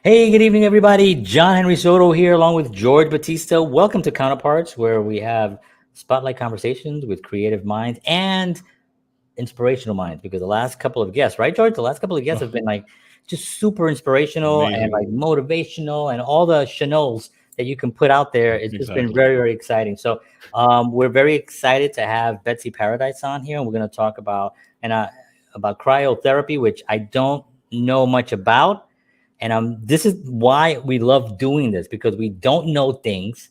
Hey, good evening, everybody. John Henry Soto here, along with George Batista. Welcome to Counterparts, where we have spotlight conversations with creative minds and inspirational minds. Because the last couple of guests, right, George? The last couple of guests have been like just super inspirational and like motivational, and all the chenolles that you can put out there. It's just been very, very exciting. So we're very excited to have Betsy Paradise on here, and we're going to talk about about cryotherapy, which I don't know much about. And this is why we love doing this, because we don't know things,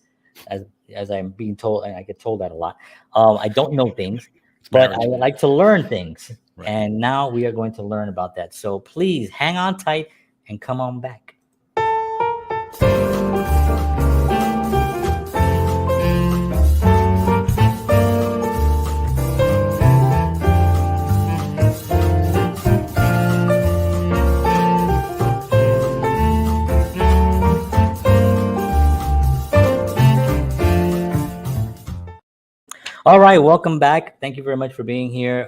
as I'm being told, and I get told that a lot. I don't know things, but I like to learn things. Right. And now we are going to learn about that. So please hang on tight and come on back. All right, welcome back. Thank you very much for being here.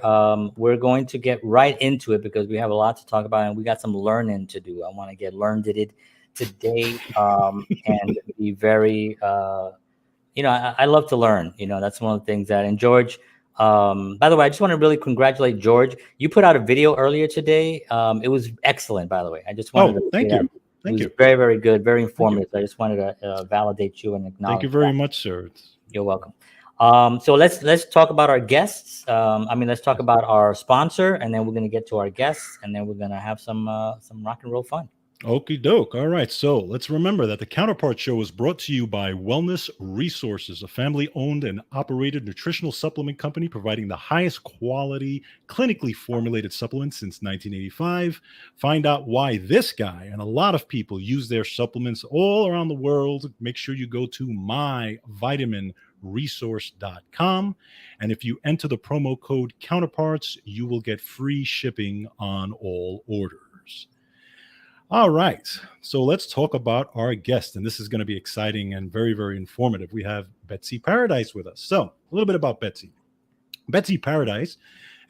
We're going to get right into it because we have a lot to talk about, and we got some learning to do. I want to get learned today, and be very, I love to learn. That's one of the things that. And George, by the way, I just want to really congratulate George. You put out a video earlier today. It was excellent, by the way. I just wanted to thank you. Thank you. Very, very good, very informative. I just wanted to validate you and acknowledge. Thank you very much, sir. You're welcome. So let's talk about our guests. Let's talk about our sponsor, and then we're going to get to our guests, and then we're going to have some rock and roll fun. Okie doke. All right. So let's remember that the Counterpart Show is brought to you by Wellness Resources, a family-owned and operated nutritional supplement company providing the highest quality, clinically formulated supplements since 1985. Find out why this guy and a lot of people use their supplements all around the world. Make sure you go to myvitaminresource.com. And if you enter the promo code Counterparts, you will get free shipping on all orders. All right, so let's talk about our guest, and this is going to be exciting and very, very informative. We have Betsy Paradise with us. So a little bit about Betsy. Betsy Paradise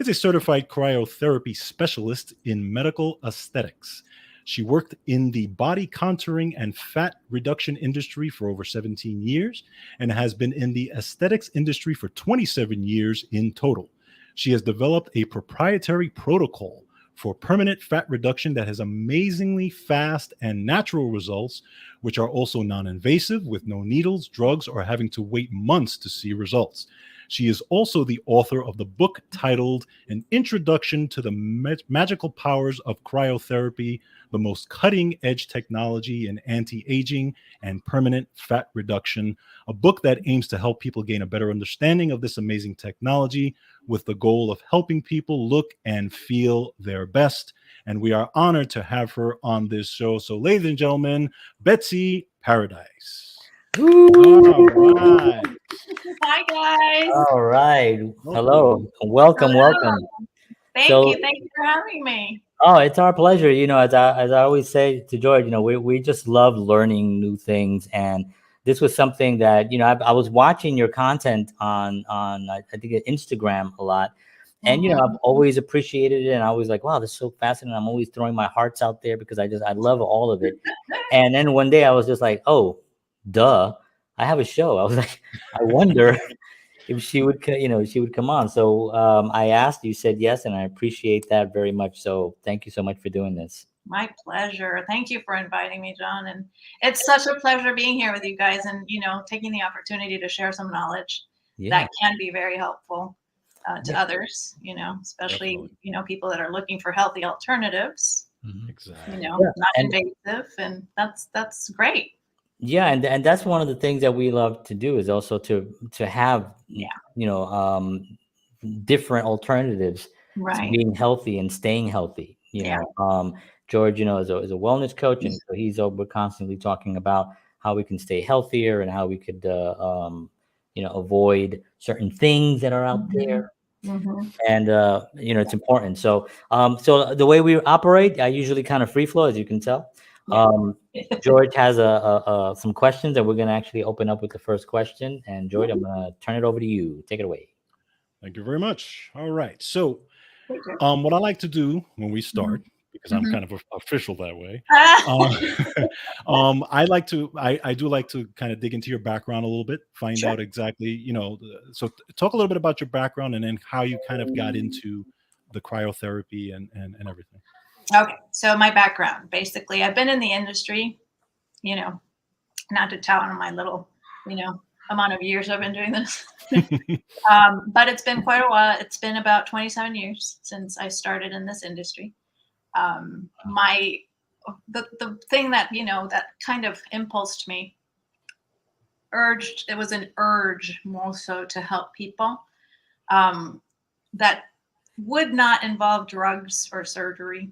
is a certified cryotherapy specialist in medical aesthetics. She worked in the body contouring and fat reduction industry for over 17 years and has been in the aesthetics industry for 27 years in total. She has developed a proprietary protocol for permanent fat reduction that has amazingly fast and natural results, which are also non-invasive with no needles, drugs, or having to wait months to see results. She is also the author of the book titled An Introduction to the Magical Powers of Cryotherapy, the most cutting-edge technology in anti-aging and permanent fat reduction, a book that aims to help people gain a better understanding of this amazing technology with the goal of helping people look and feel their best. And we are honored to have her on this show. So, ladies and gentlemen, Betsy Paradise. All right. Hi, guys. All right. Hello. Welcome. Thank you for having me. Oh, it's our pleasure. As I always say to George, we just love learning new things. And this was something that, I was watching your content on I think Instagram a lot. And, I've always appreciated it. And I was like, wow, this is so fascinating. I'm always throwing my hearts out there because I love all of it. And then one day I was just like, oh, duh, I have a show. I was like, I wonder if she would come on. So I asked, you said yes, and I appreciate that very much. So thank you so much for doing this. My pleasure. Thank you for inviting me, John. And it's such a pleasure being here with you guys and, taking the opportunity to share some knowledge that can be very helpful to others, especially, people that are looking for healthy alternatives, exactly. Not invasive. And that's great. Yeah, and that's one of the things that we love to do is also to have different alternatives to being healthy and staying healthy. George, is a wellness coach, and so we're constantly talking about how we can stay healthier and how we could avoid certain things that are out there. And it's important. So the way we operate, I usually kind of free flow, as you can tell. George has some questions, and we're going to actually open up with the first question. And George, I'm going to turn it over to you. Take it away. Thank you very much. All right. So what I like to do when we start, because I'm kind of official that way. I do like to kind of dig into your background a little bit, find out exactly, so talk a little bit about your background and then how you kind of got into the cryotherapy and everything. Okay. So my background, basically, I've been in the industry, not to tell on my little, amount of years I've been doing this. But it's been quite a while. It's been about 27 years since I started in this industry. The thing that, that kind of impulsed me, it was an urge more so to help people that would not involve drugs or surgery.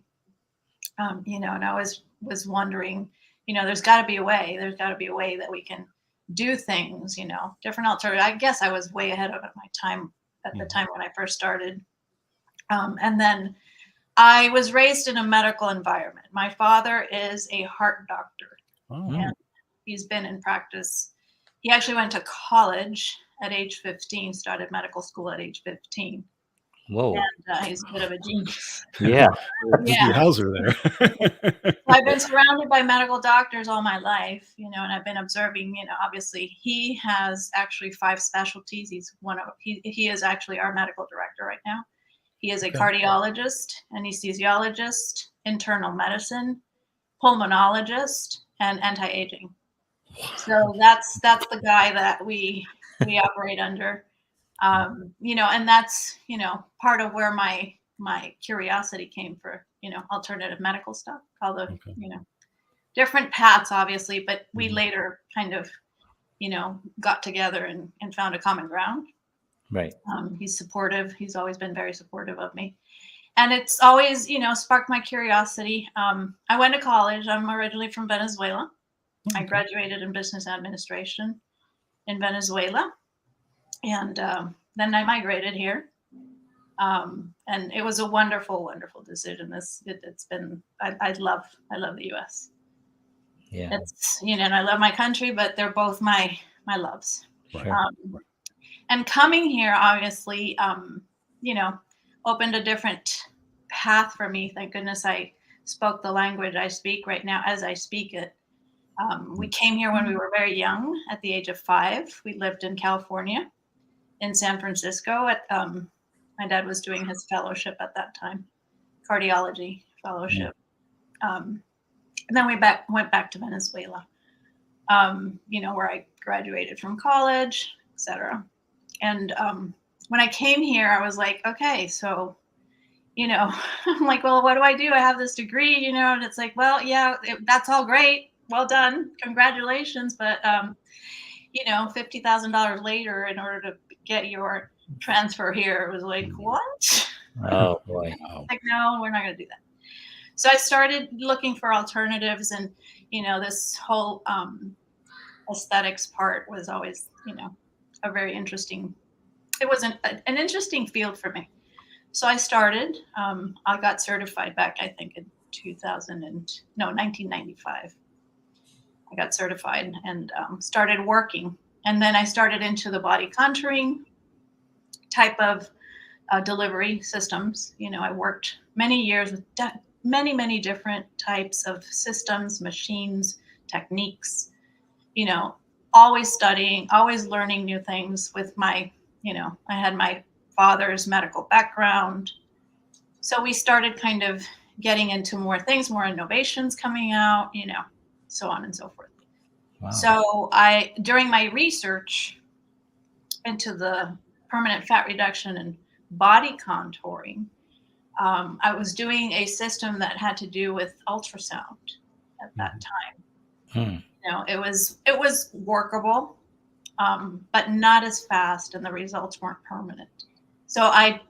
And I was wondering, there's got to be a way. There's got to be a way that we can do things, different alternatives. I guess I was way ahead of my time at the time when I first started. And then I was raised in a medical environment. My father is a heart doctor. And he's been in practice. He actually went to college at age 15, started medical school at age 15. Whoa. And he's a bit of a genius. Yeah. Hauser there. I've been surrounded by medical doctors all my life, and I've been observing, obviously he has actually 5 specialties. He is actually our medical director right now. He is a cardiologist, anesthesiologist, internal medicine, pulmonologist, and anti-aging. So that's the guy that we operate under. And that's, part of where my curiosity came for, alternative medical stuff, all the, different paths, obviously, but we later kind of, got together and found a common ground. Right. He's supportive. He's always been very supportive of me. And it's always, sparked my curiosity. I went to college. I'm originally from Venezuela. I graduated in business administration in Venezuela. And then I migrated here. And it was a wonderful, wonderful decision. It's been, I love the US. Yeah. It's, and I love my country, but they're both my loves. Sure. And coming here, obviously, opened a different path for me. Thank goodness I spoke the language I speak right now as I speak it. We came here when we were very young, at the age of 5. We lived in California, in San Francisco. My dad was doing his fellowship at that time, cardiology fellowship. And then we went back to Venezuela, where I graduated from college, etc. And when I came here, I was like, okay, so, I'm like, well, what do I do? I have this degree, and it's like, well, yeah, that's all great. Well done. Congratulations. But, $50,000 later in order to get your transfer here, it was like, what? Oh, boy. Like, no, we're not going to do that. So I started looking for alternatives, and, this whole aesthetics part was always, a very interesting, it was an interesting field for me. So I started, I got certified back, I think, in 1995. I got certified and started working. And then I started into the body contouring type of delivery systems. I worked many years with many different types of systems, machines, techniques, always studying, always learning new things with my, I had my father's medical background. So we started kind of getting into more things, more innovations coming out, so on and so forth. Wow. So during my research into the permanent fat reduction and body contouring, I was doing a system that had to do with ultrasound at that time. It was workable, but not as fast, and the results weren't permanent. So I,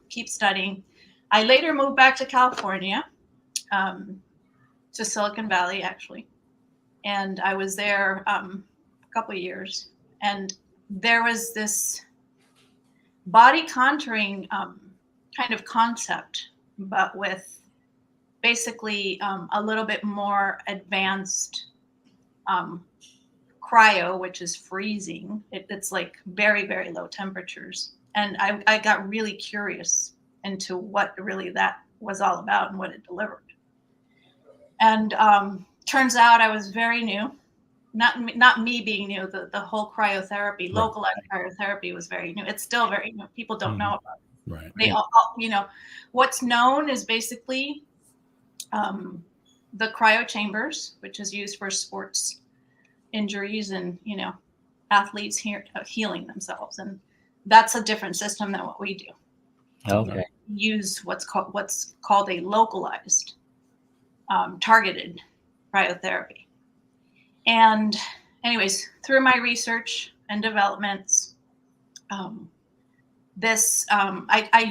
keep studying. I later moved back to California, to Silicon Valley, actually. And I was there a couple of years. And there was this body contouring kind of concept, but with basically a little bit more advanced cryo, which is freezing. It's like very, very low temperatures. And I got really curious into what really that was all about and what it delivered. And turns out I was very new. Not me being new. The whole cryotherapy, localized cryotherapy, was very new. It's still very new. People don't know about it. Right. They all, what's known is basically the cryo chambers, which is used for sports injuries and athletes healing themselves, and that's a different system than what we do. Okay. We use what's called a localized, targeted cryotherapy. And anyways, through my research and developments, I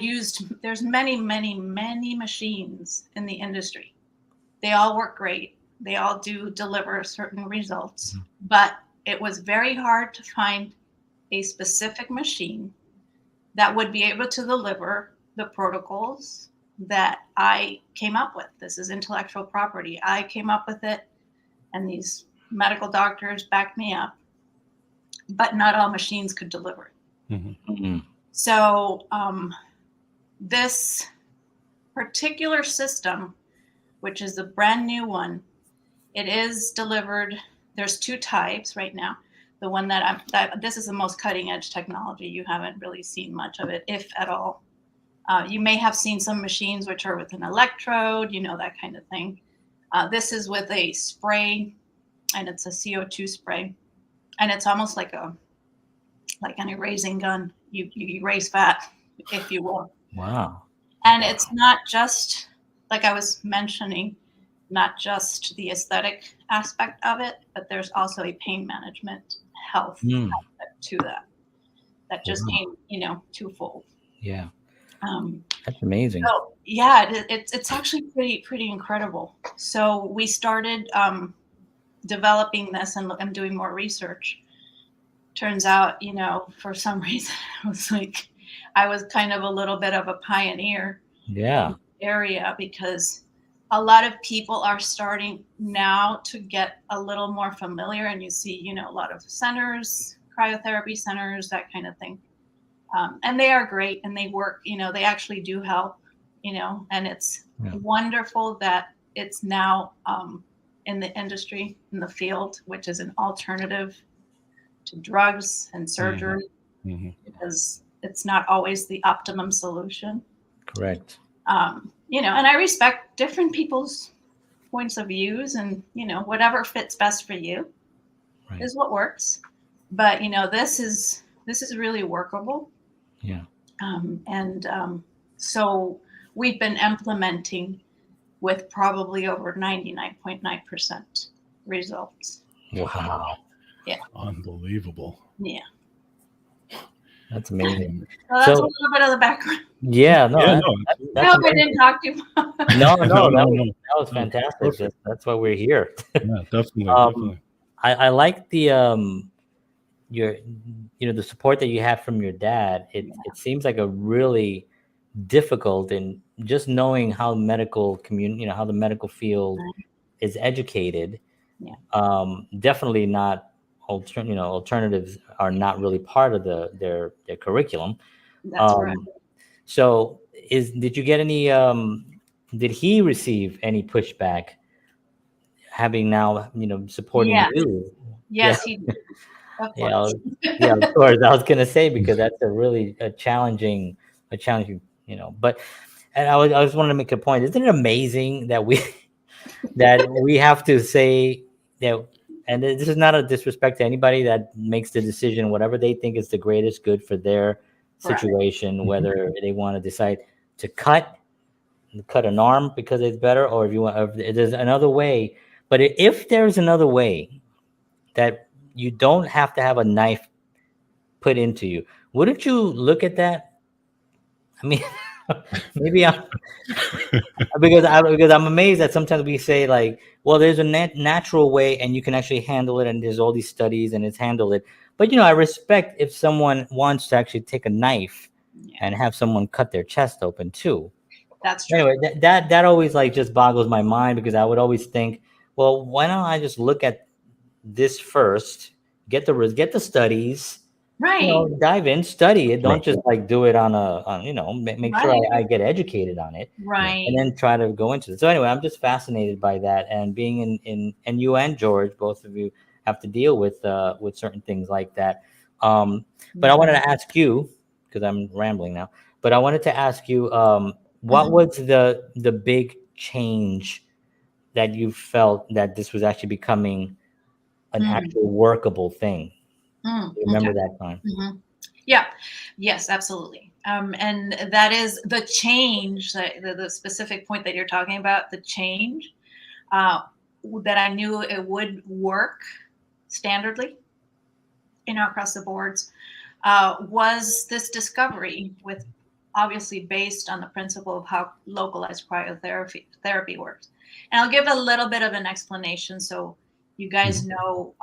used, there's many machines in the industry. They all work great. They all do deliver certain results, but it was very hard to find a specific machine that would be able to deliver the protocols that I came up with. This is intellectual property. I came up with it, and these medical doctors backed me up, but not all machines could deliver it. Mm-hmm. Mm-hmm. So this particular system, which is a brand new one, it is delivered. There's two types right now. The one this is the most cutting edge technology. You haven't really seen much of it, if at all. You may have seen some machines which are with an electrode, that kind of thing. This is with a spray, and it's a CO2 spray, and it's almost like an erasing gun. You erase fat, if you will. Wow. And it's not just, like I was mentioning, not just the aesthetic aspect of it, but there's also a pain management health aspect to that just came, twofold. Yeah. That's amazing. So yeah, it's actually pretty incredible. So we started developing this and doing more research. Turns out, for some reason, I was kind of a little bit of a pioneer. Yeah. In the area, because a lot of people are starting now to get a little more familiar, and you see, a lot of centers, cryotherapy centers, that kind of thing. And they are great, and they work, they actually do help, and it's wonderful that it's now in the industry, in the field, which is an alternative to drugs and surgery, because it's not always the optimum solution. Correct. And I respect different people's points of views, and, whatever fits best for you is what works. But, this is really workable. Yeah. So we've been implementing with probably over 99.9% results. Wow. Yeah. Unbelievable. Yeah. That's amazing. So that's a little bit of the background. Yeah. No. Yeah, I hope I didn't talk too much. No. That was fantastic. That's why we're here. Yeah, definitely. I like the the support that you have from your dad. It seems like a really difficult, and just knowing how medical community, how the medical field is educated. Yeah. Definitely not. Alternatives are not really part of their curriculum. That's right. So did you get any? Did he receive any pushback? Having now, supporting you. Yes, he did. Of course. Of course. I was gonna say, because that's a challenging, But and I just wanted to make a point. Isn't it amazing that we have to say that? And this is not a disrespect to anybody that makes the decision, whatever they think is the greatest good for their situation, whether they want to decide to cut an arm because it's better, or if there's another way. But if there's another way that you don't have to have a knife put into you, wouldn't you look at that? I mean, maybe because I'm amazed that sometimes we say, like, well, there's a natural way and you can actually handle it, and there's all these studies and it's handled it. But I respect if someone wants to actually take a knife and have someone cut their chest open too. That's true. Anyway, that always just boggles my mind, because I would always think, well, why don't I just look at this first, get the studies, Right. dive in, study it. Don't Right. just like do it on make sure Right. I get educated on it, Right. and then try to go into it. So anyway, I'm just fascinated by that, and being and you and George, both of you have to deal with certain things like that. But I wanted to ask you, because I'm rambling now, but I wanted to ask you, what was the big change that you felt that this was actually becoming an actual workable thing? Remember that time? Yeah. Yes, absolutely. And that is the change, the specific point that you're talking about, the change that I knew it would work standardly, across the boards, was this discovery with obviously based on the principle of how localized cryotherapy works. And I'll give a little bit of an explanation so you guys know,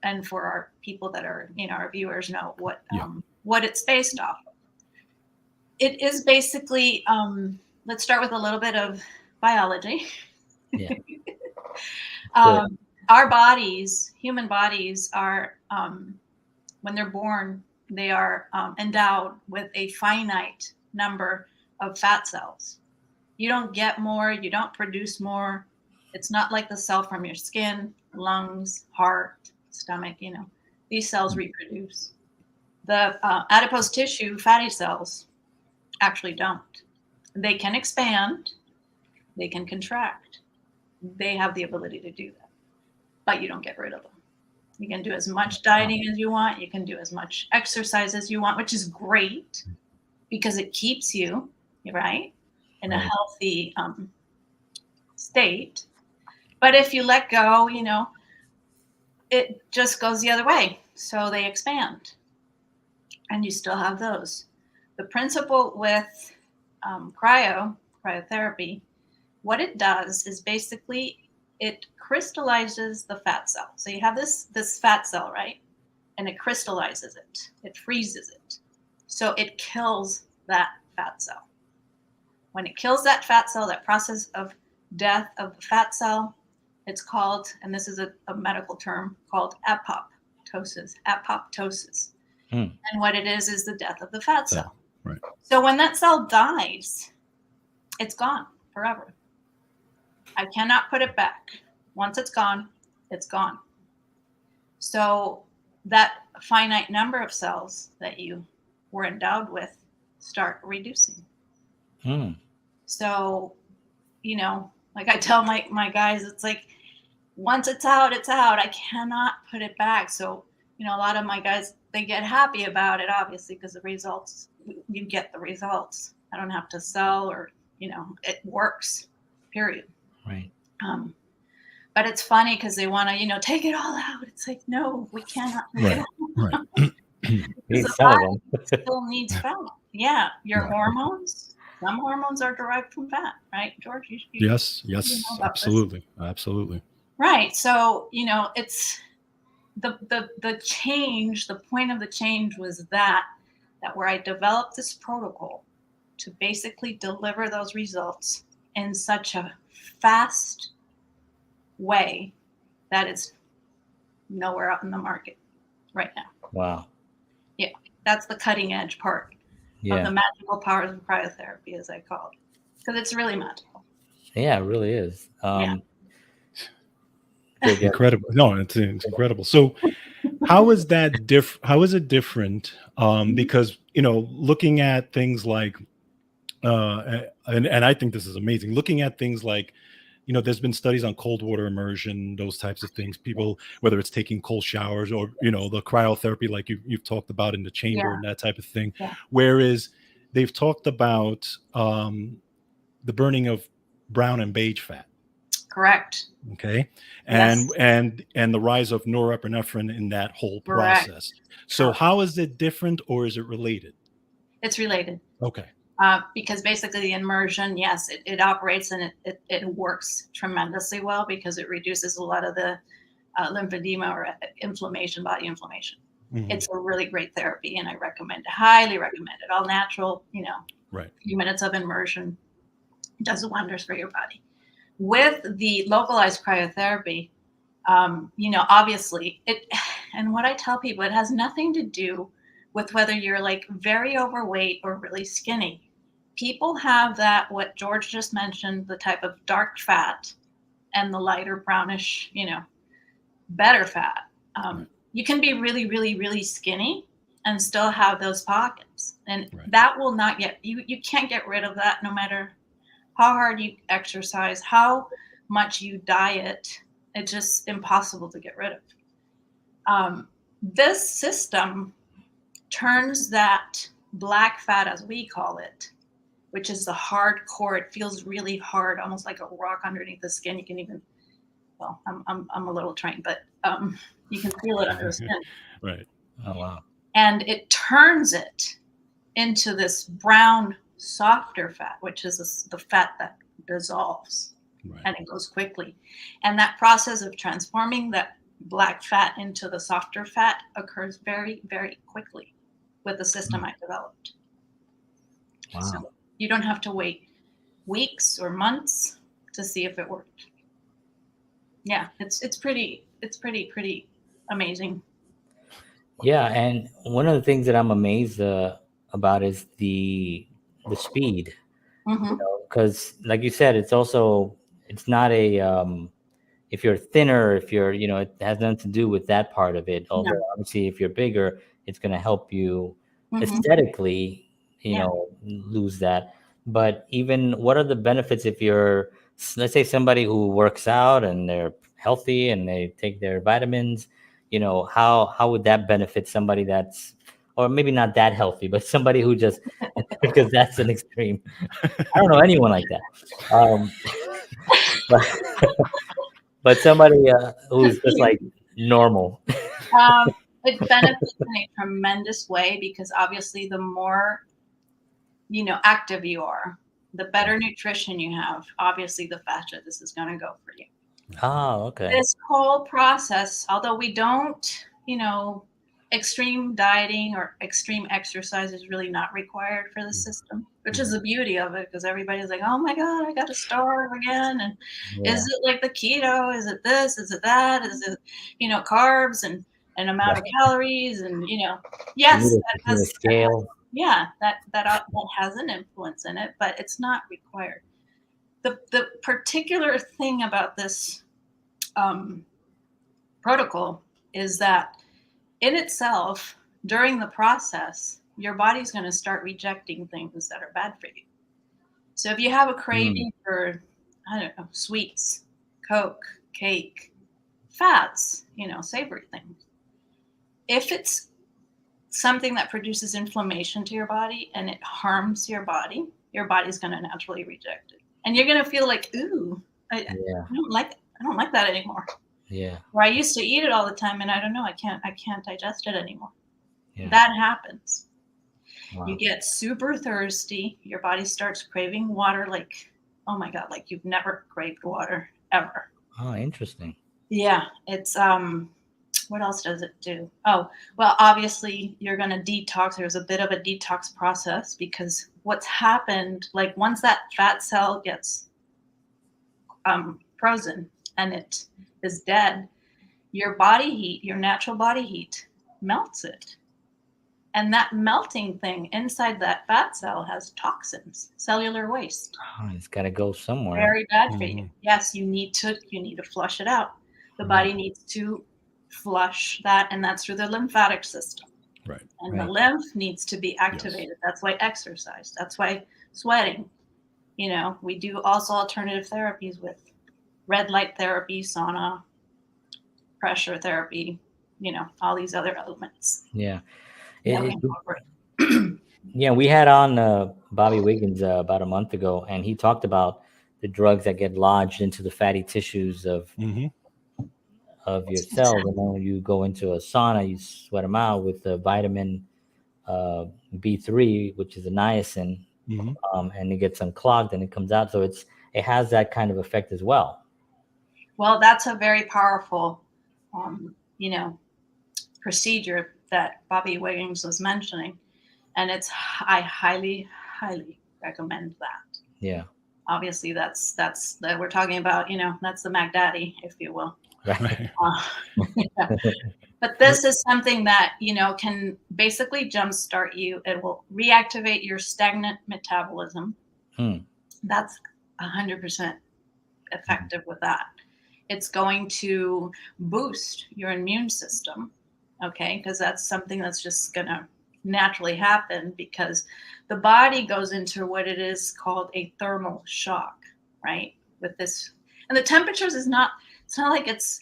and for our people that are, our viewers know what it's based off of. It is basically, let's start with a little bit of biology. Yeah. Our bodies, human bodies, are when they're born, they are endowed with a finite number of fat cells. You don't get more, you don't produce more. It's not like the cell from your skin, lungs, heart, stomach. These cells reproduce. The adipose tissue, fatty cells, actually don't. They can expand, they can contract. They have the ability to do that, but you don't get rid of them. You can do as much dieting as you want. You can do as much exercise as you want, which is great because it keeps you, right, in a healthy state. But if you let go, it just goes the other way. So they expand and you still have those. The principle with cryotherapy, what it does is basically it crystallizes the fat cell. So you have this fat cell, right? And it crystallizes it. It freezes it. So it kills that fat cell. When it kills that fat cell, that process of death of the fat cell, it's called, and this is a medical term, called apoptosis. Apoptosis. And what it is the death of the fat cell. Right. So when that cell dies, it's gone forever. I cannot put it back. Once it's gone, it's gone. So that finite number of cells that you were endowed with start reducing. So, like I tell my guys, it's like, once it's out, it's out. I cannot put it back. So, a lot of my guys, they get happy about it, obviously, because the results, you get the results. I don't have to sell or, it works, period. Right. But it's funny because they want to, take it all out. It's like, no, we cannot take it out. Right. The body still needs fat. Yeah, your hormones. Some hormones are derived from fat, right, George? Yes, absolutely, this. Absolutely. Right. So it's the change. The point of the change was that where I developed this protocol to basically deliver those results in such a fast way that it's nowhere out in the market right now. Wow. Yeah, that's the cutting edge part of the magical powers of cryotherapy, as I call it, because it's really magical. Yeah, it really is. Incredible. No, it's incredible. So how is that how is it different? Because looking at things like and I think this is amazing, looking at things like there's been studies on cold water immersion, those types of things, people, whether it's taking cold showers or the cryotherapy like you've talked about in the chamber and that type of thing, whereas they've talked about the burning of brown and beige fat. Correct. Okay. And the rise of norepinephrine in that whole process. So how is it different, or is it related? It's related. Okay. Because basically the immersion, yes, it operates and it works tremendously well because it reduces a lot of the lymphedema or inflammation, body inflammation. It's a really great therapy, and I highly recommend it. All natural, a few minutes of immersion does wonders for your body. With the localized cryotherapy, obviously And what I tell people, it has nothing to do with whether you're like very overweight or really skinny. People have that, what George just mentioned, the type of dark fat and the lighter brownish, better fat. You can be really, really, really skinny and still have those pockets. And that will not you can't get rid of that no matter how hard you exercise, how much you diet. It's just impossible to get rid of. This system turns that black fat, as we call it, which is the hard core. It feels really hard, almost like a rock underneath the skin. You can even, well, I'm a little trained, but you can feel it under the skin. Right. Oh, wow. And it turns it into this brown, softer fat, which is the fat that dissolves, and it goes quickly. And that process of transforming that black fat into the softer fat occurs very, very quickly with the system I developed. Wow. So you don't have to wait weeks or months to see if it worked. Yeah, it's pretty amazing. Yeah, and one of the things that I'm amazed about is the speed. Mm-hmm. Because like you said, it's not a if you're thinner, if you're it has nothing to do with that part of it. Although obviously if you're bigger, it's going to help you aesthetically lose that. But even what are the benefits if you're, let's say, somebody who works out and they're healthy and they take their vitamins, how would that benefit somebody that's, or maybe not that healthy, but somebody who just, because that's an extreme. I don't know anyone like that. But somebody who's just like normal. It benefits in a tremendous way because obviously the more active you are, the better nutrition you have, obviously the faster this is going to go for you. Oh, okay. This whole process, although we don't, extreme dieting or extreme exercise is really not required for the system, which is the beauty of it, because everybody's like, oh my God, I got to starve again. And is it like the keto? Is it this? Is it that? Is it, carbs and amount of calories? And, yes, that has scale. That has an influence in it, but it's not required. The particular thing about this protocol is that in itself, during the process, your body's going to start rejecting things that are bad for you. So if you have a craving for, I don't know, sweets, Coke, cake, fats, savory things, if it's something that produces inflammation to your body and it harms your body's going to naturally reject it. And you're going to feel like, ooh, I don't like that anymore. Yeah. Where I used to eat it all the time, and I don't know, I can't digest it anymore. Yeah. That happens. Wow. You get super thirsty. Your body starts craving water, like, oh my God, like you've never craved water ever. Oh, interesting. Yeah, it's what else does it do? Oh, well, obviously you're going to detox. There's a bit of a detox process because what's happened, like once that fat cell gets frozen and it is dead, your body heat, your natural body heat melts it. And that melting thing inside that fat cell has toxins, cellular waste. Oh, it's got to go somewhere. Very bad for you. Yes, you need to flush it out. The body needs to flush that, and that's through the lymphatic system. Right. And the lymph needs to be activated. Yes. That's why exercise. That's why sweating. We do also alternative therapies with red light therapy, sauna, pressure therapy, all these other elements. Yeah. Yeah, we had on Bobby Wiggins about a month ago, and he talked about the drugs that get lodged into the fatty tissues of your cells. And then when you go into a sauna, you sweat them out with the vitamin B3, which is a niacin, and it gets unclogged and it comes out. So it has that kind of effect as well. Well, that's a very powerful, procedure that Bobby Wiggins was mentioning, and I highly, highly recommend that. Yeah. Obviously, that's that we're talking about. That's the Mac Daddy, if you will. Right. But But this is something that, can basically jumpstart you. It will reactivate your stagnant metabolism. That's 100% effective with that. It's going to boost your immune system, okay? Because that's something that's just going to naturally happen because the body goes into what it is called a thermal shock, right? With this, and the temperatures it's not like it's,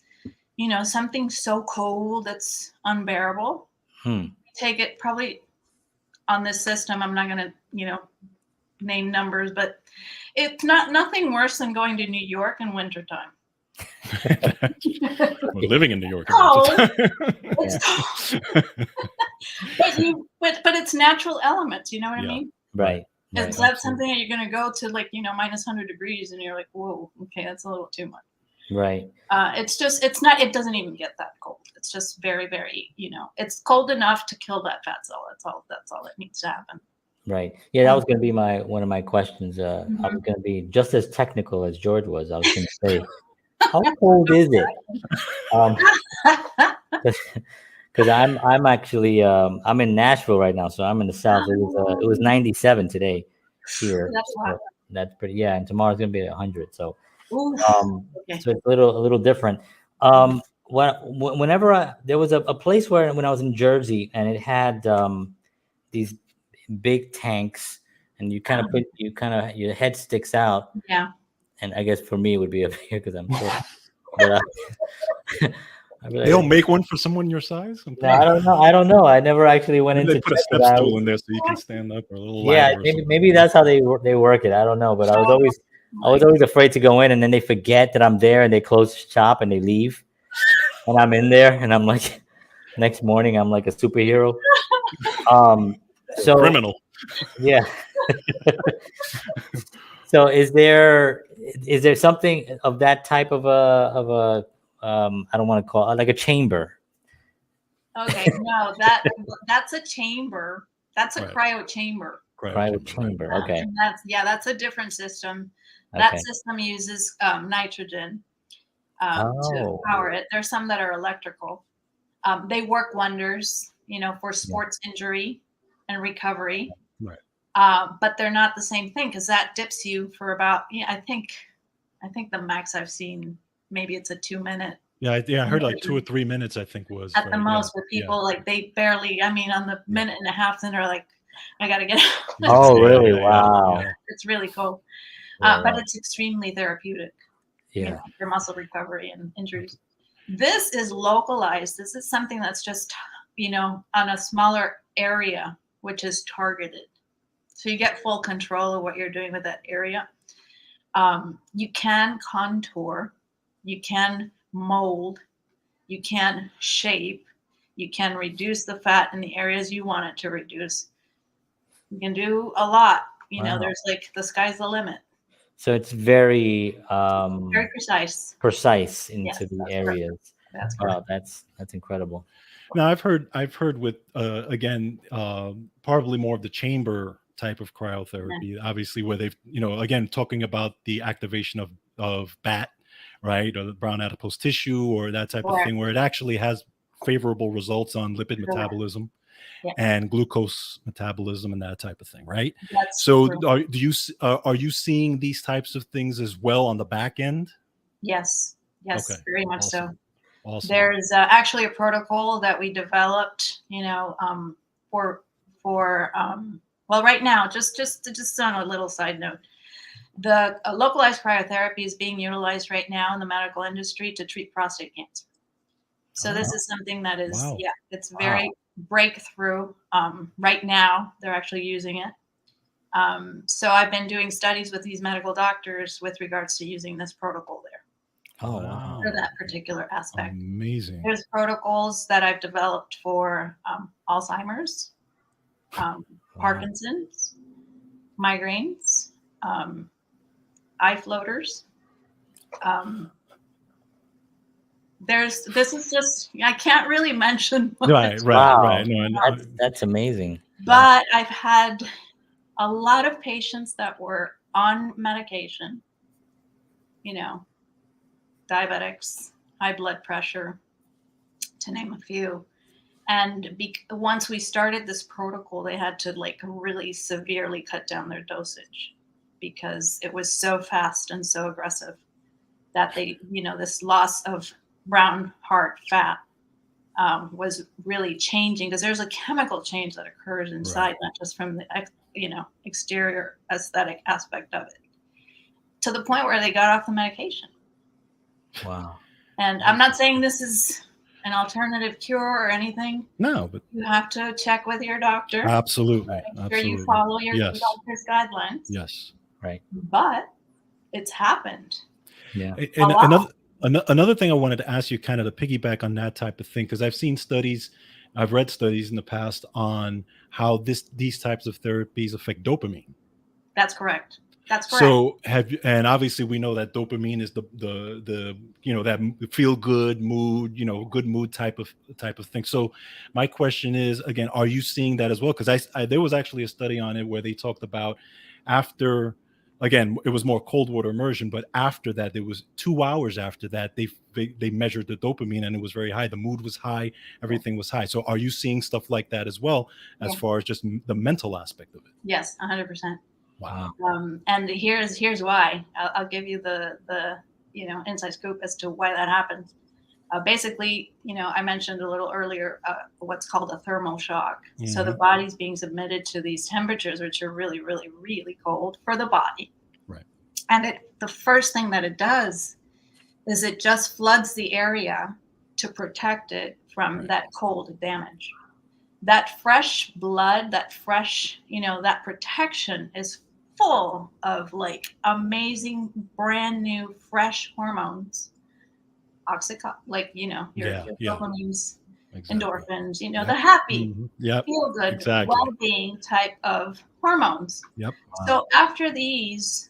something so cold that's unbearable. Take it probably on this system. I'm not going to, name numbers, but it's nothing worse than going to New York in wintertime. We're living in New York. Cold. It's cold. but it's natural elements. You know what I mean? Right. It's not something that you're going to go to like, minus 100 degrees and you're like, whoa, okay, that's a little too much. Right. It doesn't even get that cold. It's just very, very, it's cold enough to kill that fat cell. That's all that needs to happen. Right. Yeah, that was going to be one of my questions. I was going to be just as technical as George was. I was going to say, how cold is it? Because I'm actually I'm in Nashville right now, so I'm in the South. It was 97 today here. That's wow. That's pretty. Yeah, and tomorrow's going to be 100. So, okay. So it's a little different. Whenever there was a place when I was in Jersey, and it had these big tanks, and you kind of your head sticks out. Yeah. And I guess for me it would be up here because I'm short. But they don't make one for someone your size. No, I don't know. I never actually went into. They put a step stool in there so you can stand up or a little. Yeah, maybe that's how they work it. I don't know, but I was always afraid to go in, and then they forget that I'm there, and they close shop and they leave, and I'm in there, and I'm like, next morning I'm like a superhero. So criminal. Yeah. So is there something of that type of a I don't want to call it like a chamber? Okay, no, that's a chamber. That's a cryo chamber. Cryo chamber. Okay. And that's a different system. That system uses nitrogen to power it. There's some that are electrical. They work wonders, for sports injury and recovery. Right. But they're not the same thing because that dips you for about I think the max I've seen, maybe it's a 2-minute. Yeah, I heard like 2 or 3 minutes. I think was at the most with people like they barely. I mean, on the minute and a half, then they're like, I gotta get out. Oh, really? Wow. Yeah. It's really cool, but it's extremely therapeutic. Yeah, for muscle recovery and injuries. This is localized. This is something that's just on a smaller area, which is targeted. So you get full control of what you're doing with that area. You can contour, you can mold, you can shape, you can reduce the fat in the areas you want it to reduce. You can do a lot. There's like the sky's the limit. So it's very precise. Precise into the areas. That's wow, that's incredible. Now I've heard with again probably more of the chamber type of cryotherapy, obviously where they've again talking about the activation of BAT, right, or the brown adipose tissue or that type of thing, where it actually has favorable results on lipid metabolism and glucose metabolism and that type of thing, right? So are you seeing these types of things as well on the back end? Yes, okay. Very much so. Awesome. There's actually a protocol that we developed, for right now, just on a little side note, the localized cryotherapy is being utilized right now in the medical industry to treat prostate cancer. So this is something that is, it's very breakthrough. Right now, they're actually using it. So I've been doing studies with these medical doctors with regards to using this protocol there. Oh, wow. For that particular aspect. Amazing. There's protocols that I've developed for Alzheimer's, Parkinson's, migraines, eye floaters. This is just, I can't really mention. Right. No, that's amazing. But I've had a lot of patients that were on medication, diabetics, high blood pressure, to name a few. And once we started this protocol, they had to like really severely cut down their dosage because it was so fast and so aggressive that they, this loss of brown heart fat was really changing, because there's a chemical change that occurs inside, right, not just from the exterior aesthetic aspect of it, to the point where they got off the medication. Wow. And I'm not saying this is an alternative cure or anything. No, but you have to check with your doctor. Absolutely. Make sure you follow your doctor's guidelines. Yes. Right. But it's happened. Yeah. And another thing I wanted to ask you, kind of to piggyback on that type of thing, because I've read studies in the past on how these types of therapies affect dopamine. That's correct. That's correct. So and obviously we know that dopamine is the that feel good mood, good mood type of thing. So my question is, again, are you seeing that as well? Because there was actually a study on it where they talked about after, again, it was more cold water immersion, but after that, there was 2 hours after that, they measured the dopamine and it was very high. The mood was high, everything was high. So are you seeing stuff like that as well, as far as just the mental aspect of it? Yes, 100%. Wow. And here's why. I'll give you the inside scoop as to why that happens. Basically, I mentioned a little earlier what's called a thermal shock. Mm-hmm. So the body's being submitted to these temperatures, which are really, really, really cold for the body. Right. And the first thing that it does is it just floods the area to protect it from that cold damage. That fresh blood, that fresh, that protection is full of like amazing, brand new, fresh hormones. Your dopamines, endorphins, the happy, feel good, well-being type of hormones. Yep. Wow. So after these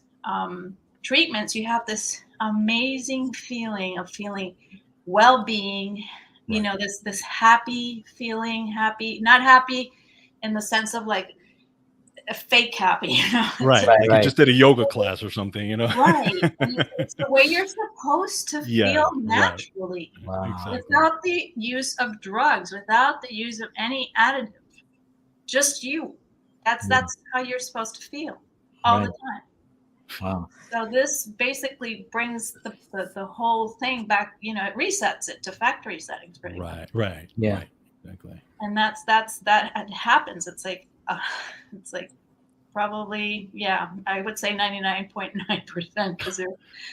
treatments, you have this amazing feeling of feeling well-being. Right. This happy feeling, not happy in the sense of like a fake happy, Right. Like you just did a yoga class or something, Right. It's the way you're supposed to feel naturally. Right. Wow. Exactly. Without the use of drugs, without the use of any additive. Just you. That's how you're supposed to feel all the time. Wow. So this basically brings the whole thing back, it resets it to factory settings pretty much. Right. Yeah. Right. Exactly. And that happens. It's like probably, I would say 99.9%, because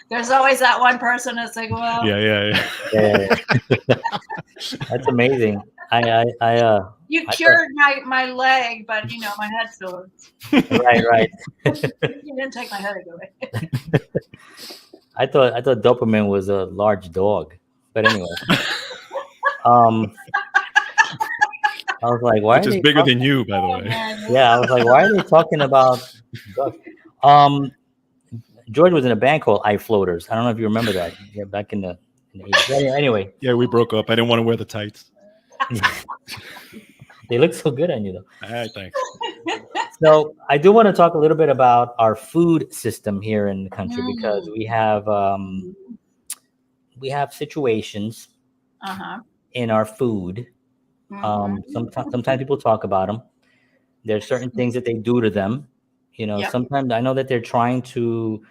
there's always that one person that's like, well, yeah. That's amazing. You cured my leg, but my head still hurts. Right. You didn't take my headache away. I thought dopamine was a large dog, but anyway. I was like, why? Which is bigger than you, by the way. Yeah, I was like, why are they talking about drugs? George was in a band called Eye Floaters. I don't know if you remember that. Yeah, back in the 80s. Anyway. Yeah, we broke up. I didn't want to wear the tights. They look so good on you, though. All right, thanks. So I do want to talk a little bit about our food system here in the country, because we have situations in our food. Sometimes people talk about them. There's certain things that they do to them. Sometimes I know that they're trying to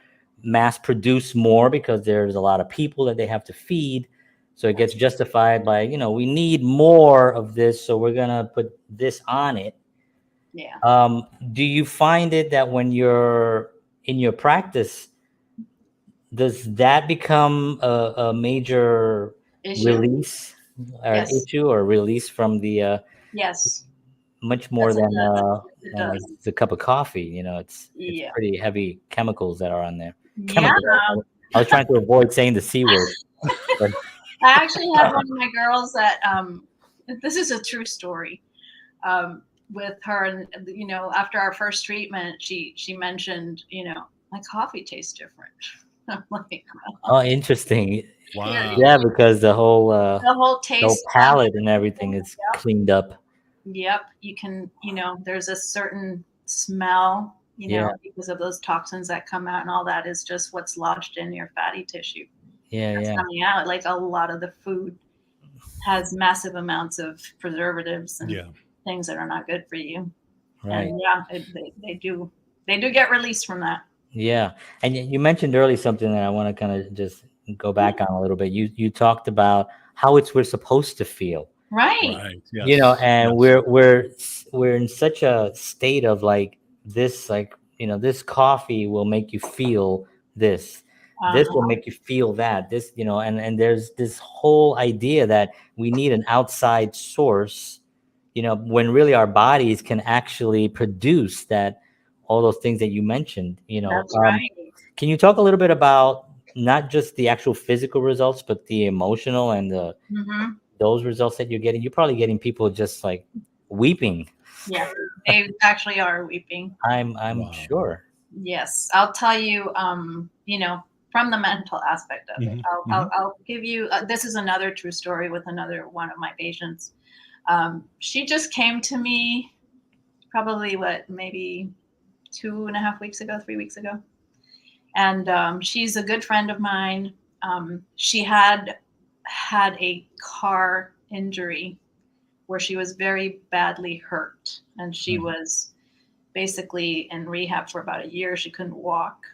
mass produce more because there's a lot of people that they have to feed. So it gets justified by, we need more of this, so we're going to put this on it. Yeah. Do you find it that when you're in your practice, does that become a major release or issue or release from the yes, much more than like a cup of coffee? It's pretty heavy chemicals that are on there. Chemicals. I was trying to avoid saying the C word. But I actually had one of my girls that this is a true story. With her, and after our first treatment, she mentioned, my coffee tastes different. I'm like, oh, interesting. Wow. Yeah, because the whole taste, the whole palate and everything is cleaned up. Yep, you can, there's a certain smell, because of those toxins that come out, and all that is just what's lodged in your fatty tissue. Yeah, That's coming out, like a lot of the food has massive amounts of preservatives and Yeah. things that are not good for you. Right. And yeah, they do get released from that. Yeah. And you mentioned earlier something that I want to kind of just go back on a little bit. You talked about how we're supposed to feel. Right. Right. You know, Yes. and Yes. we're in such a state of like this, like, you know, this coffee will make you feel this. This will make you feel that. This, you know, and there's this whole idea that we need an outside source, you know, when really our bodies can actually produce that, all those things that you mentioned, you know. That's right. Can you talk a little bit about not just the actual physical results, but the emotional and the Mm-hmm. those results that you're getting? You're probably getting people just like weeping. Yeah, they actually are weeping. I'm Wow. sure. Yes, I'll tell you. You know, from the mental aspect of it, Mhm, I'll give you. This is another true story with another one of my patients. She just came to me probably maybe 2.5 weeks ago, 3 weeks ago, and she's a good friend of mine. She had a car injury where she was very badly hurt, and she Mhm. was basically in rehab for about a year. She couldn't walk.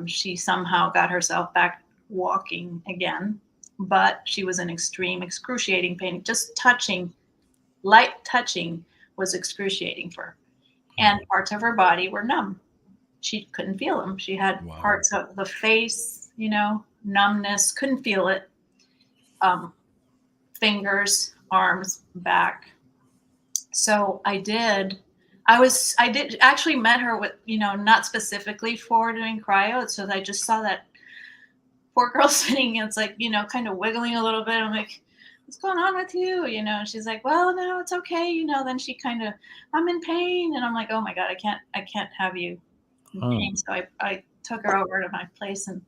She somehow got herself back walking again, but she was in extreme, excruciating pain. Just light touching was excruciating for her. And parts of her body were numb. She couldn't feel them. She had Wow. parts of the face, you know, numbness, couldn't feel it. Fingers, arms, back. So I did actually met her with, you know, not specifically for doing cryo. So I just saw that poor girl sitting, it's like, you know, kind of wiggling a little bit. I'm like, what's going on with you? You know, and she's like, well, no, it's okay. You know, then she kind of, I'm in pain. And I'm like, oh my God, I can't have you in pain. So I took her over to my place and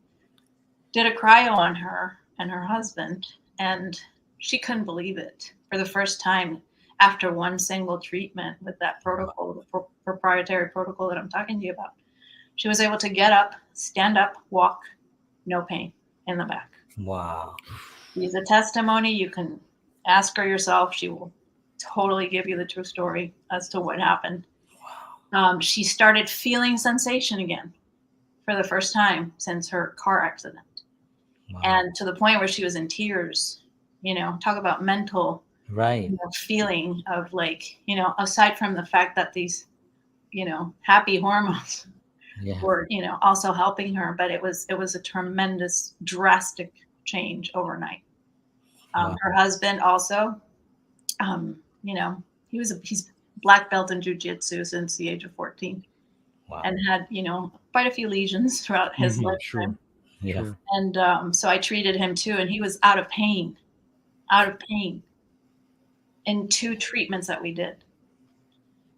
did a cryo on her and her husband. And she couldn't believe it for the first time after one single treatment with that protocol, the proprietary protocol that I'm talking to you about. She was able to get up, stand up, walk, no pain in the back. Wow. She's a testimony. You can ask her yourself. She will totally give you the true story as to what happened. She started feeling sensation again for the first time since her car accident. Wow. And to the point where she was in tears. You know, talk about mental, Right. you know, feeling of like, you know, aside from the fact that these, you know, happy hormones Yeah. were, you know, also helping her, but it was a tremendous, drastic change overnight. Wow. Her husband also, you know, he's black belt in jiu-jitsu since the age of 14, Wow. and had, you know, quite a few lesions throughout his lifetime. Sure. Yeah. Sure. And so I treated him too, and he was out of pain in 2 treatments that we did.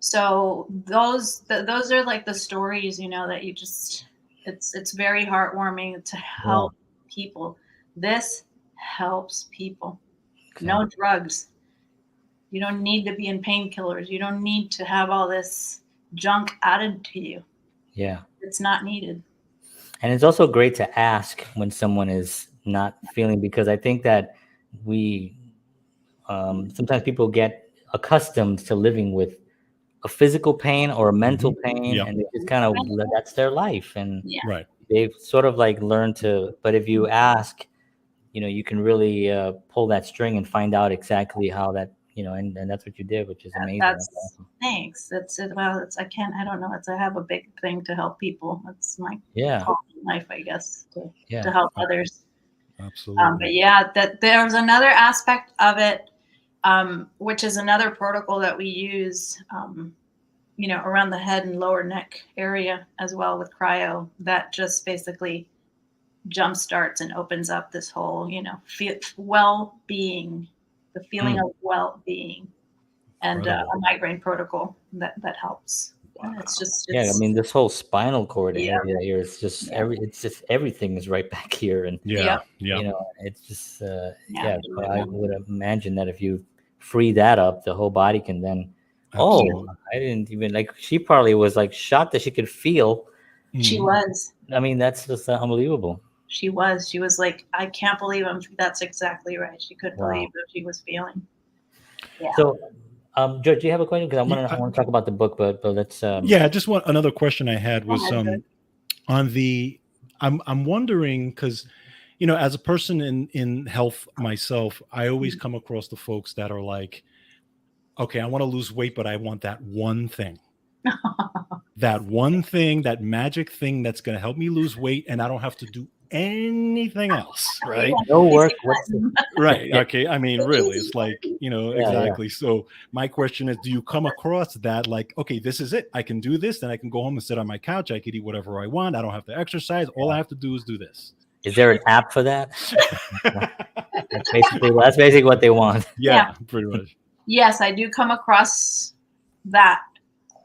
So those are like the stories, you know, that you just, it's very heartwarming to help people. This helps people. No drugs. You don't need to be in painkillers. You don't need to have all this junk added to you. Yeah. It's not needed. And it's also great to ask when someone is not feeling, because I think that we sometimes people get accustomed to living with a physical pain or a mental pain, Yeah. and they just kind of, that's their life, and Yeah. Right. they've sort of like learned to. But if you ask, you know, you can really pull that string and find out exactly how that, you know, and that's what you did, which is amazing. That's awesome. Thanks. That's it. Well, I don't know. I have a big thing to help people. That's my Yeah. call in life, I guess, to Yeah. help others. Absolutely. But yeah, that there's another aspect of it, which is another protocol that we use, you know, around the head and lower neck area as well with cryo, that just basically jump starts and opens up this whole, you know, well-being, the feeling of well-being, and a Incredible. migraine protocol that helps. Wow. And it's just, Yeah, I mean, this whole spinal cord Yeah. area here is just it's just everything is right back here, and Yeah. Yeah. you know, it's just Yeah. So I would imagine that if you free that up, the whole body can then. Absolutely. Oh, I didn't even, like, she probably was like shocked that she could feel. She Mhm. was. I mean, that's just unbelievable. She was like, I can't believe that's exactly right. She couldn't believe what she was feeling. Yeah. So, George, do you have a question? Because I want to talk about the book, but let's. Yeah, just another question I had was on the. I'm wondering because, as a person in health myself, I always come across the folks that are like, okay, I want to lose weight, but I want that one thing. That one thing, that magic thing that's going to help me lose weight, and I don't have to do anything else, right? No work. Right. Okay. I mean, really, it's like, exactly. Yeah. So my question is, do you come across that like, okay, this is it. I can do this. Then I can go home and sit on my couch. I could eat whatever I want. I don't have to exercise. All I have to do is do this. Is there an app for that? That's basically what they want. Yeah, pretty much. Yes, I do come across that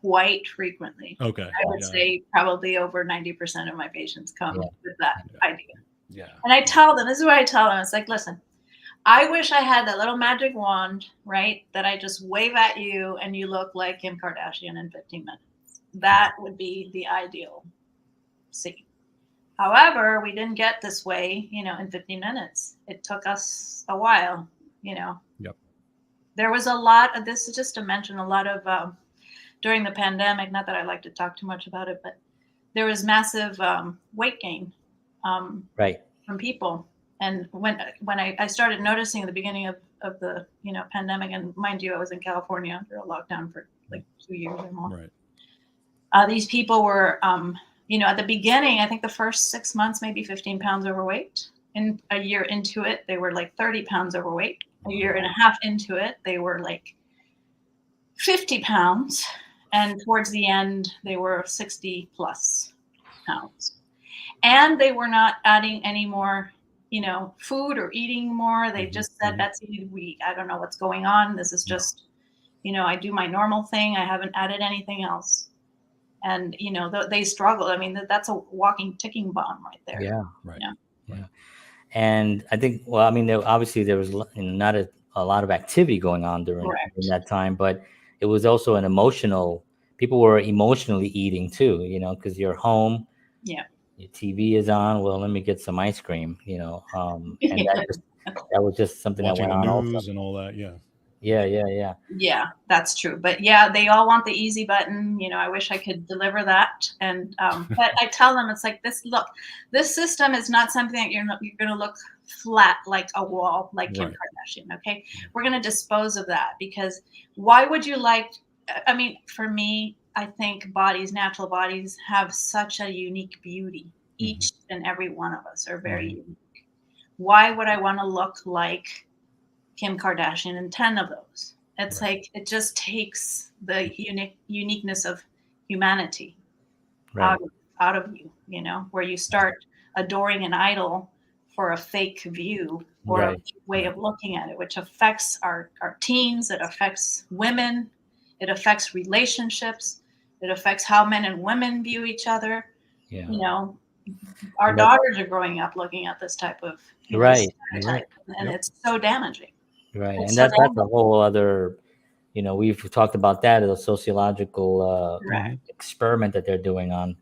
quite frequently. Okay. I would say probably over 90% of my patients come with that idea. Yeah. And I tell them, this is what I tell them. It's like, listen, I wish I had that little magic wand, right? That I just wave at you and you look like Kim Kardashian in 15 minutes. That would be the ideal scene. However, we didn't get this way, in 15 minutes. It took us a while, Yep. There was a lot of, this is just to mention, a lot of, during the pandemic, not that I like to talk too much about it, but there was massive weight gain from people. And when I started noticing at the beginning of the pandemic, and mind you, I was in California under a lockdown for like 2 years or more. Right. These people were, at the beginning, I think the first 6 months, maybe 15 pounds overweight. And a year into it, they were like 30 pounds overweight. A year and a half into it, they were like 50 pounds. And towards the end, they were 60 plus pounds. And they were not adding any more, food or eating more. They just said, Betsy, I don't know what's going on. This is just, I do my normal thing. I haven't added anything else. And, they struggle. I mean, that's a walking ticking bomb right there. Yeah. Right. Yeah. And I think, obviously there was not a lot of activity going on during that time, but it was also people were emotionally eating too, because you're home. Yeah. Your TV is on. Well, let me get some ice cream, and that was just something watching that went on. News also. And all that. Yeah. Yeah, that's true. But yeah, they all want the easy button. I wish I could deliver that. And but I tell them, it's like this system is not something that you're going to look flat like a wall, like Kim Kardashian. Okay, we're going to dispose of that, because why would you for me, I think natural bodies have such a unique beauty. Each and every one of us are very unique. Why would I want to look like Kim Kardashian and 10 of those? It's like, it just takes the uniqueness of humanity out of you, where you start adoring an idol for a fake view or a way of looking at it, which affects our teens. It affects women. It affects relationships. It affects how men and women view each other. Yeah. Our daughters are growing up looking at this type of stereotype, and it's so damaging. Right. And that's a whole other, we've talked about that as a sociological experiment that they're doing on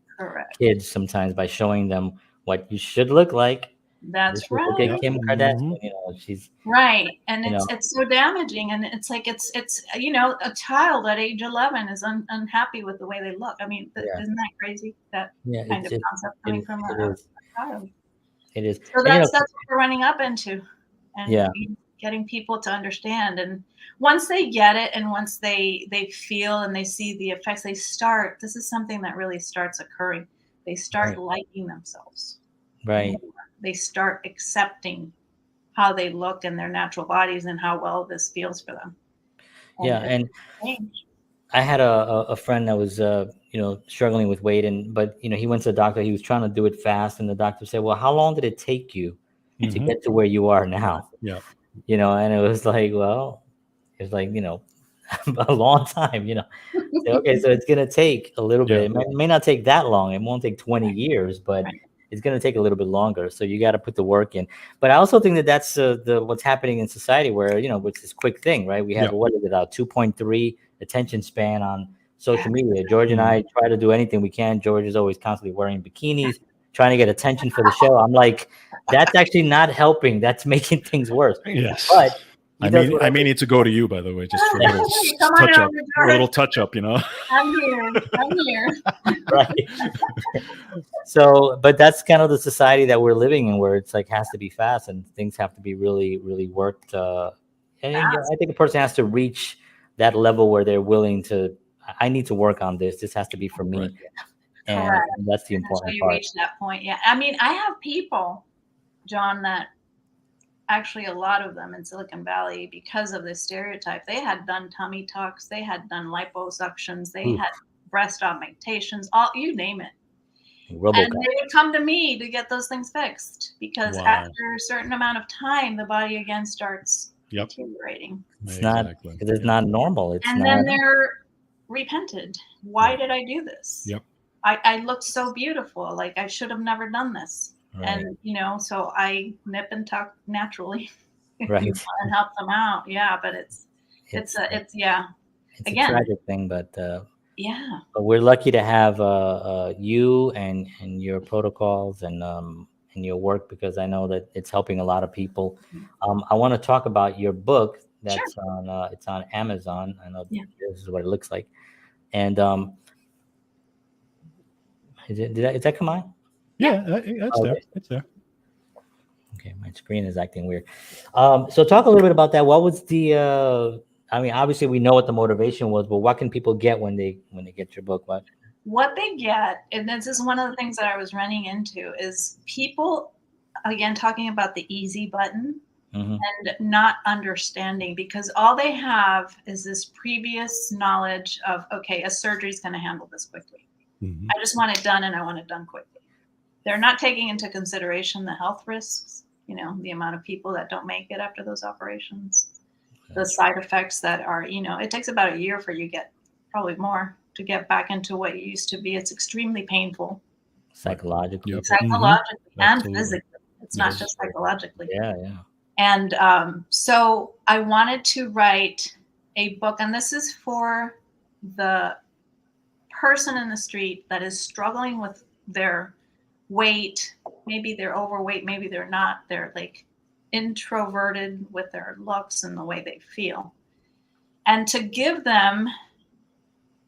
kids sometimes, by showing them what you should look like. That's right. Look at Kim Kardashian, she's right. And it's so damaging. And it's like, it's a child at age 11 is unhappy with the way they look. I mean, isn't that crazy? That kind of concept coming from a child. It is. So that's what we're running up into. And getting people to understand. And once they get it, and once they feel and they see the effects, this is something that really starts occurring. They start liking themselves. Right. They start accepting how they look in their natural bodies and how well this feels for them. And I had a friend that was, struggling with weight, but he went to the doctor. He was trying to do it fast, and the doctor said, "Well, how long did it take you to get to where you are now?" Yeah. And it was like, a long time, Okay, so it's going to take a little bit. It may not take that long. It won't take 20 years, but it's going to take a little bit longer. So you got to put the work in. But I also think that that's what's happening in society, where, with this quick thing, right? We have, what is it, our 2.3 attention span on social media. George and I try to do anything we can. George is always constantly wearing bikinis. trying to get attention for the show. I'm like, that's actually not helping. That's making things worse. Yes. But I may need to go to you, by the way, just for a little Come on touch up. over, A little touch up, I'm here. Right. So, but that's kind of the society that we're living in, where it's like has to be fast and things have to be really, really worked. And I think a person has to reach that level where they're willing to. I need to work on this. This has to be for me, Right. and that's the important Until you part. reach that point, yeah. I mean, I have people, John, that actually a lot of them in Silicon Valley, because of this stereotype, they had done tummy tucks, they had done liposuctions, they had breast augmentations, all you name it. RoboCop. And they would come to me to get those things fixed because after a certain amount of time, the body again starts deteriorating. It's not normal. Then they're repented. Why did I do this? Yep. I looked so beautiful. Like I should have never done this. Right. And so I nip and tuck naturally, right, and help them out. Yeah, but it's again, a tragic thing, but yeah. But we're lucky to have you and your protocols and your work, because I know that it's helping a lot of people. I want to talk about your book that's on it's on Amazon. I know this is what it looks like, and did that come on? Yeah, it's there. It's there. Okay, my screen is acting weird. So talk a little bit about that. What was the? I mean, obviously we know what the motivation was, but what can people get when they get your book? What they get, and this is one of the things that I was running into, is people again talking about the easy button and not understanding, because all they have is this previous knowledge of, okay, a surgery is going to handle this quickly. I just want it done, and I want it done quickly. They're not taking into consideration the health risks, the amount of people that don't make it after those operations, the side effects that are, it takes about a year for you probably more to get back into what you used to be. It's extremely painful. Psychologically. And physically. It's not just psychologically. Yeah. And so I wanted to write a book, and this is for the person in the street that is struggling with their weight. Maybe they're overweight, maybe they're not. They're like introverted with their looks and the way they feel. And to give them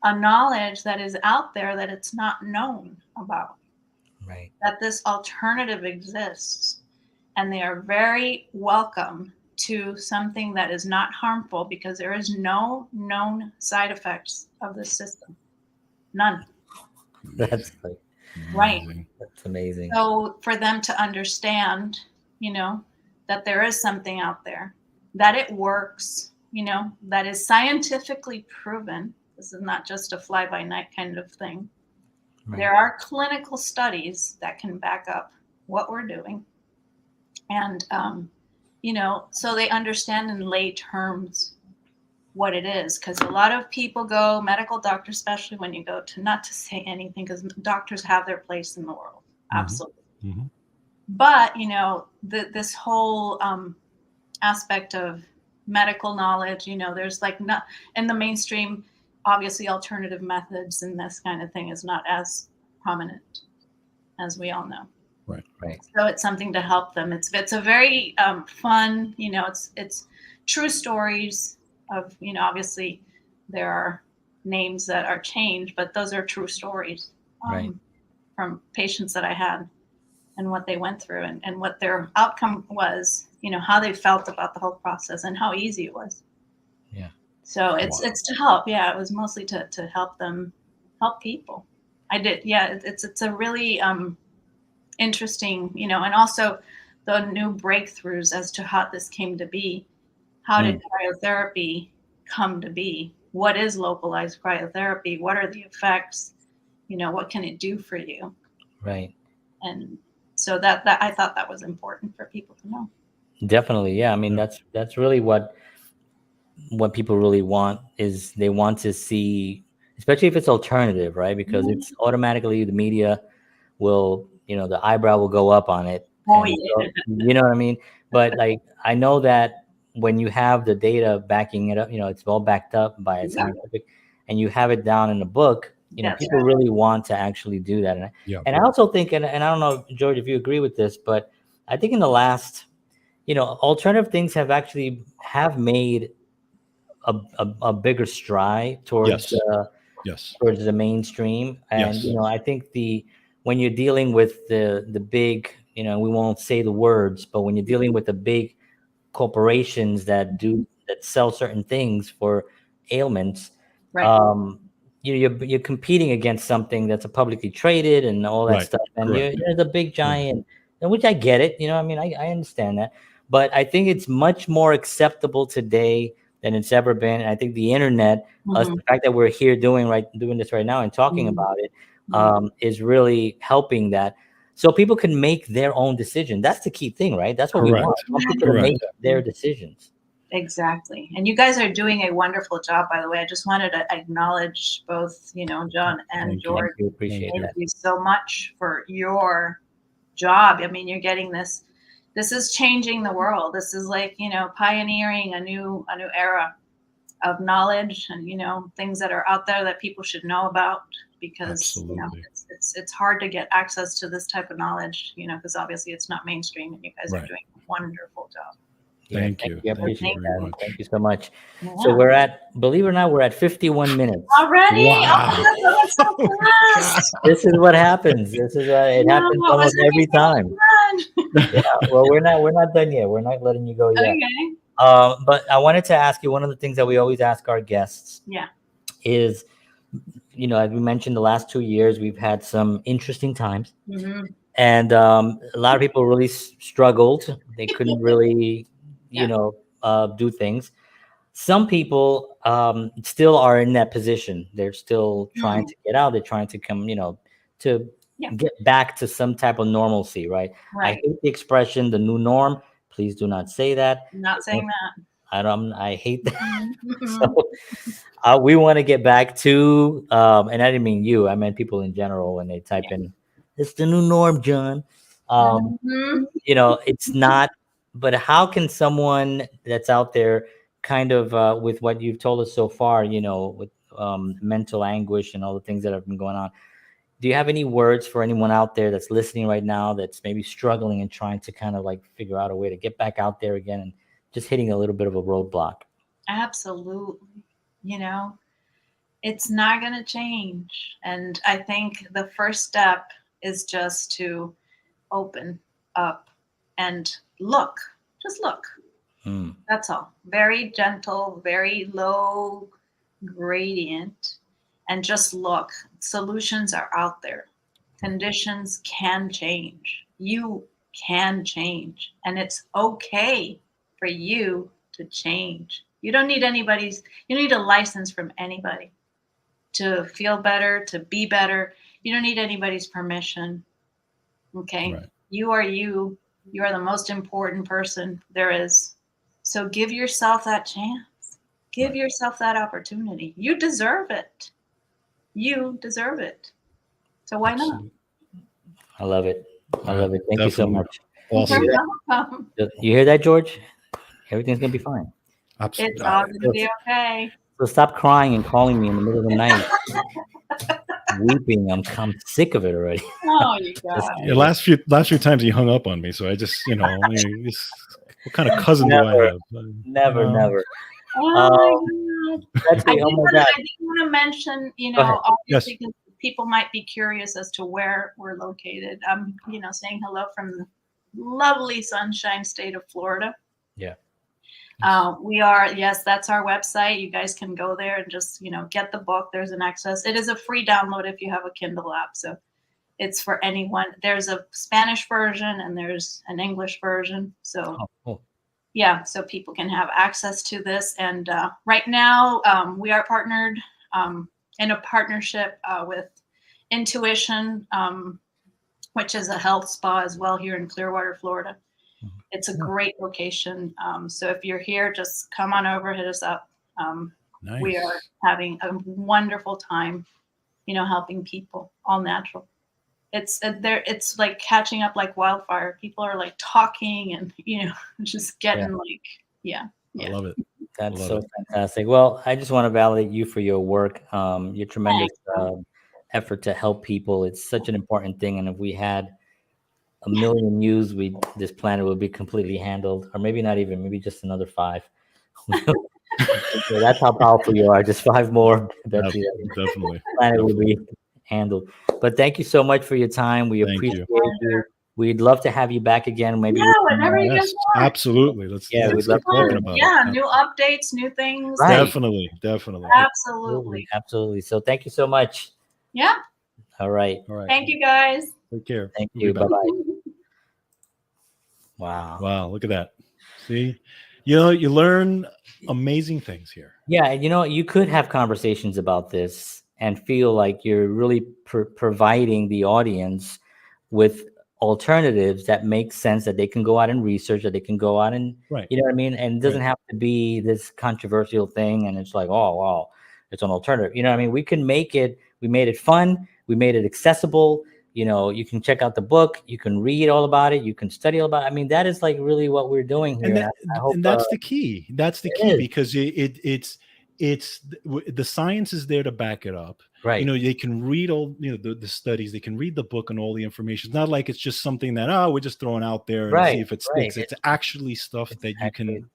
a knowledge that is out there that it's not known about. Right. That this alternative exists, and they are very welcome to something that is not harmful, because there is no known side effects of this system. None. That's like right. That's amazing. So for them to understand, that there is something out there, that it works, that is scientifically proven. This is not just a fly-by-night kind of thing. Right. There are clinical studies that can back up what we're doing. And, so they understand in lay terms what it is. Because a lot of people go, medical doctors, especially when you go to, not to say anything, because doctors have their place in the world. Absolutely. But, this whole aspect of medical knowledge, there's like not in the mainstream, obviously alternative methods and this kind of thing is not as prominent, as we all know. Right. So it's something to help them. It's a very fun, it's true stories of, obviously there are names that are changed, but those are true stories from patients that I had and what they went through and what their outcome was, how they felt about the whole process and how easy it was. Yeah. So it's to help. Yeah, it was mostly to help them, help people. I did. Yeah, it's a really interesting, and also the new breakthroughs as to how this came to be. How did cryotherapy come to be? What is localized cryotherapy? What are the effects? What can it do for you? Right. And so that I thought that was important for people to know. Definitely. Yeah. I mean, that's really what people really want, is they want to see, especially if it's alternative, right? Because it's automatically the media will, the eyebrow will go up on it. Oh, so, you know what I mean? But like, I know that when you have the data backing it up, it's all backed up by scientific, and you have it down in the book, That's people right. really want to actually do that. And I also think, and I don't know, George, if you agree with this, but I think in the last, alternative things have made a bigger stride towards towards the mainstream. And I think when you're dealing with the big, we won't say the words, but when you're dealing with the big corporations that sell certain things for ailments, Right. you're competing against something that's a publicly traded and all that stuff, and you're the big giant, and which I get it. I mean, I understand that, but I think it's much more acceptable today than it's ever been. And I think the internet, the fact that we're here doing this right now and talking about it, is really helping that. So people can make their own decision. That's the key thing, right? That's what we want. We want people to make their decisions. Exactly. And you guys are doing a wonderful job, by the way. I just wanted to acknowledge both, John and George. Appreciate that. Thank you so much for your job. I mean, you're getting this. This is changing the world. This is like, pioneering a new era of knowledge and, things that are out there that people should know about, because, it's hard to get access to this type of knowledge, because obviously it's not mainstream, and you guys are doing a wonderful job. Thank you. I appreciate that. Much. Thank you so much. Yeah. So believe it or not, we're at 51 minutes. Already? Wow. Oh, that's so fast. This is what happens. It happens almost every time. Well, we're not done yet. We're not letting you go yet. Okay. But I wanted to ask you, one of the things that we always ask our guests is, as we mentioned, the last 2 years, we've had some interesting times. And a lot of people really struggled. They couldn't really, do things. Some people still are in that position. They're still trying to get out. They're trying to come, to get back to some type of normalcy, right? I hate the expression, the new norm. Please do not say that. I'm not saying that. I hate that. So we want to get back to, and I didn't mean you, I meant people in general when they type in, it's the new norm, John. It's not, but how can someone that's out there kind of with what you've told us so far, with mental anguish and all the things that have been going on, do you have any words for anyone out there that's listening right now that's maybe struggling and trying to kind of like figure out a way to get back out there again and just hitting a little bit of a roadblock? Absolutely. It's not going to change. And I think the first step is just to open up and look. Just look. That's all. Very gentle, very low gradient. And just look. Solutions are out there. Conditions can change. You can change. And it's okay for you to change. You don't need you need a license from anybody to feel better, to be better. You don't need anybody's permission. Okay? Right. You are you. You are the most important person there is. So give yourself that chance. Give yourself that opportunity. You deserve it. You deserve it. So why not? I love it. Thank you so much. Awesome. You hear that, George? Everything's going to be fine. It's all going to be okay. So stop crying and calling me in the middle of the night. Weeping. I'm sick of it already. Oh, you guys. Yeah, last few times he hung up on me, so I just, what kind of cousin do I have? Never. Oh my God. I did want to mention, obviously, because people might be curious as to where we're located. I'm, saying hello from the lovely sunshine state of Florida. Yeah. We are, yes, that's our website. You guys can go there and just, get the book. There's an access. It is a free download if you have a Kindle app. So it's for anyone. There's a Spanish version and there's an English version. So yeah, so people can have access to this. And right now we are partnered in a partnership with Intuition, which is a health spa as well here in Clearwater, Florida. It's a great location. So if you're here, just come on over, hit us up. Nice. We are having a wonderful time, helping people, all natural. It's like catching up like wildfire. People are like talking and, just getting I love it. That's so fantastic. Well, I just want to validate you for your work. You're tremendous. effort to help people. It's such an important thing. And if we had a million views, this planet would be completely handled, or maybe not even, maybe just another 5. So that's how powerful you are. Just 5 more, Betsy. Definitely. Planet will be handled. But thank you so much for your time. We Thank appreciate you. you. We'd love to have you back again. Maybe Yeah, whenever you guys Yes, want. absolutely. Let's Yeah, keep we'd love to. talking about Yeah, it. new updates, new things. Right. Definitely. Absolutely. Absolutely. So thank you so much. Yeah. All right. All right. Thank you, guys. Take care. Thank We'll be you. back. Bye-bye. Wow. Wow, look at that. See, you learn amazing things here. Yeah, you could have conversations about this and feel like you're really providing the audience with alternatives that make sense, that they can go out and research, that they can go out and, Right. you know what I mean? And it doesn't have to be this controversial thing. And it's like, oh, wow, it's an alternative. You know what I mean? We made it fun. We made it accessible. You can check out the book. You can read all about it. You can study all about it. I mean, that is like really what we're doing here. And that's the key. That's the key, because it's the science is there to back it up. Right. They can read all the studies. They can read the book and all the information. It's not like it's just something that we're just throwing out there and see if it sticks. It's actually stuff that you can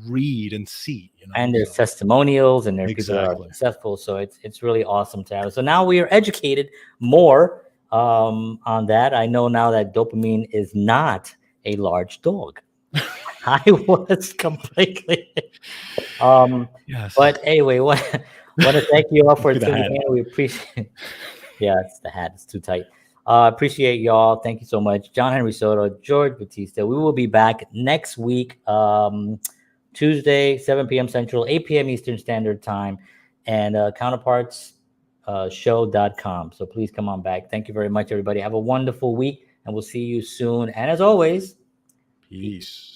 read and see. And there's testimonials, and there's people that are successful. So it's really awesome to have. So now we are educated more on that. I know now that dopamine is not a large dog. I was completely yes. But anyway, want to thank you all for tuning in. We appreciate it's the hat, it's too tight. Appreciate y'all. Thank you so much. John Henry Soto, George Batista. We will be back next week, Tuesday, 7 p.m. Central, 8 p.m. Eastern Standard Time, and Counterparts show.com. So please come on back. Thank you very much, everybody. Have a wonderful week, and we'll see you soon. And as always, peace.